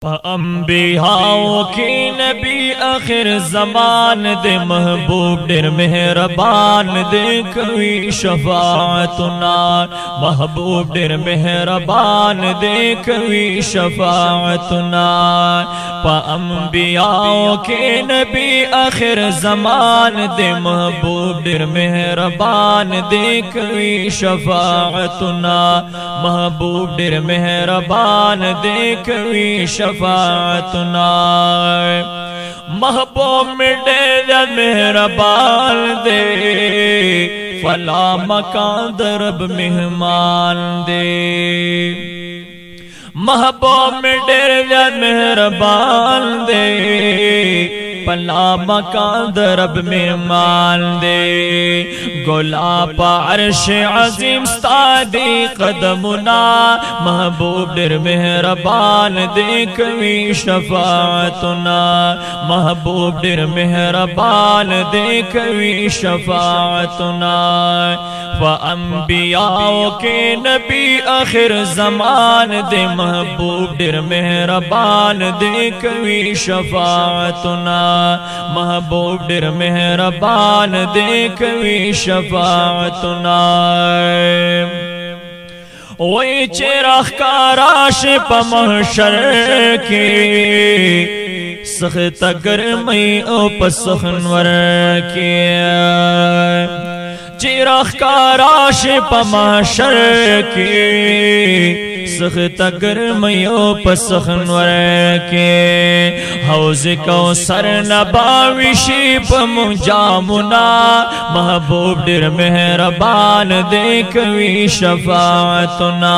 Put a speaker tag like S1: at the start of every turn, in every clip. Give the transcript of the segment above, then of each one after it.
S1: انبیاء کی نبی آخر زمان دے محبوب ڈر مہربان دے کوئی شفاعتنا محبوب ڈر مہربان دے کوئی شفاعتنا انبیاء کے نبی آخر زمان دے محبوب ڈر مہربان دے کوئی شفاعتنا محبوب ڈر مہربان دے کوئی شفاعتنا محبوب میں ڈیر مہربان دے فلا مکان درب مہمان دے محبوب میں ڈیر مہربان دے پلا مکان درب مہمان دے گلاب عرش عظیم ستادی قدمنا محبوب ڈر مہربان دے کوئی شفاعتنا محبوب ڈر مہربان دے کوئی شفاعتنا انبیاء کے نبی آخر زمان دے محبوب ڈر مہربان دے کوئی شفاعتنا محبوب ڈر مہربان دے کوئی شفاعتنا وہی چراغ کا راش پا محشر کی سخت گرمی او پا سخنور کی چراغ کا راش پا محشر کی سخت گرمی او پا سخنور کی حوض کوثر نباوشی پا مجامنا محبوب ڈر مہربان دے کوئی شفاعتنا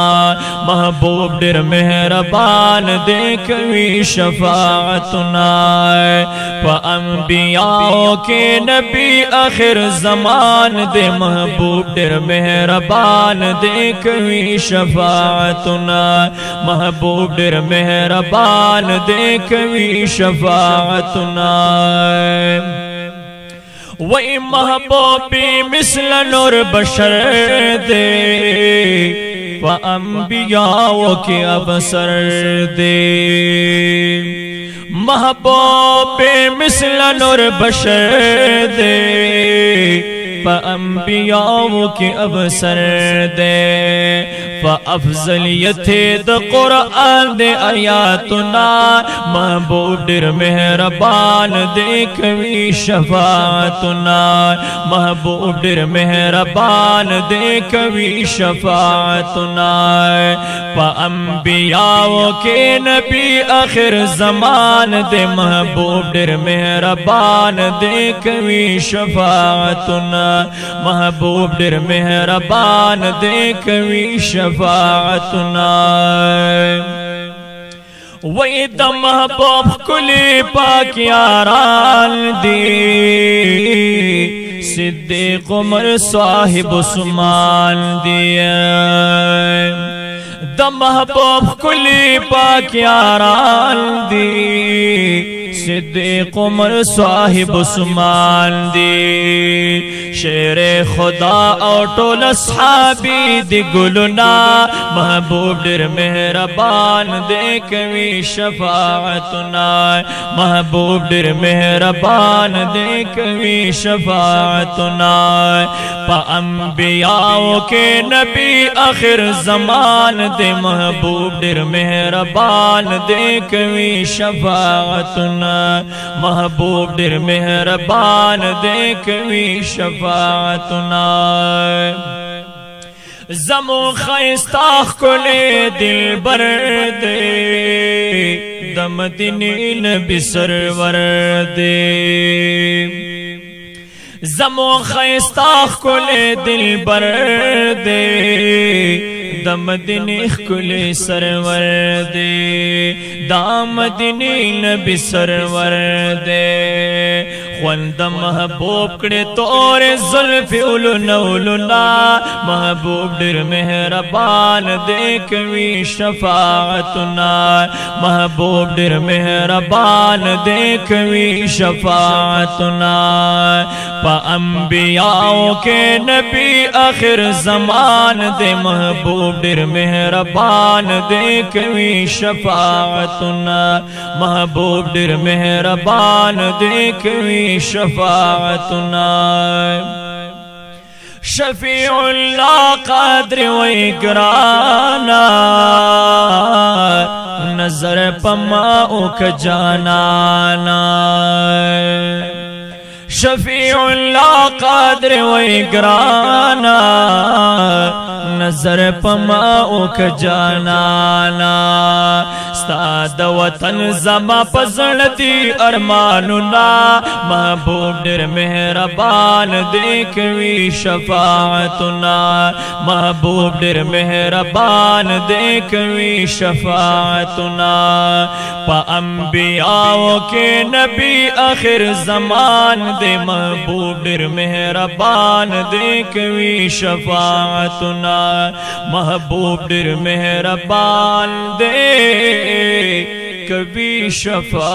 S1: محبوب ڈر مہربان دے کوئی شفاعتنا انبیاء کے نبی آخر زمان دے محبوب ڈر مہربان دے کوئی شفاعتنا محبوب ڈر مہربان دے کوئی شفاعتنا وہی محبوبی مثل نور بشر دے انبیاء کے ابصر دے محبوب مثل نور بشر دے انبیاء کے ابصر دے فافضلیت دا قرآن دے آیاتنا محبوب ڈر مہربان دے کوئی شفاعتنا محبوب ڈر مہربان دے کوئی شفاعتنا انبیاء کے نبی آخر زمان دے محبوب ڈر مہربان دے کوئی شفاعتنا محبوب ڈر مہربان دے کوئی شفاعتنا وہی دا محبوب کلی پاک یاران دی صدیق عمر صاحب عثمان دی دا محبوب کلی پاک یاران دی صدیق عمر صاحب عثمان دی شیر خدا او ٹول اصحابی دی گلنا محبوب ڈر مہربان دے کوئی شفاعتنا محبوب ڈر مہربان دے کوئی شفاعتنا انبیاء کے نبی آخر زمان دے محبوب ڈر مہربان دے کوئی شفاعتنا محبوب ڈر مہربان دے کوئی شفاعتنا زمو خیستاخ کلے دل بر دے دم دنی نبی سرور دے زمو خیستاخ کلے دل بر دے دم دنی کلے سرور دے دام دنی نبی سرور دے خوند محبوب کڑے تور ظلف اولنا محبوب ڈر مہربان دے کوئی شفاعتنا محبوب ڈر مہربان دے کوئی شفاعتنا انبیاء کے نبی آخر زمان دے محبوب محبوب ډیر مهربان دې کوي شفاعتنا محبوب ډیر مهربان دې کوي شفاعتنا شفیع اللہ قدر وی گرانا نظر پماؤ کا جانانا شفیع اللہ قدر وی گرانا نظر پماؤ کا جانانا ستاد وطن زما پزړدي ارماننا محبوب ډېر مهربان دې کوي شفاعتنا محبوب ډېر مهربان دې کوي شفاعتنا په انبیاءو کې نبی آخر زمان دې محبوب ډېر مهربان دې کوي شفاعتنا محبوب ډېر مهربان دې کبھی شفاعتنا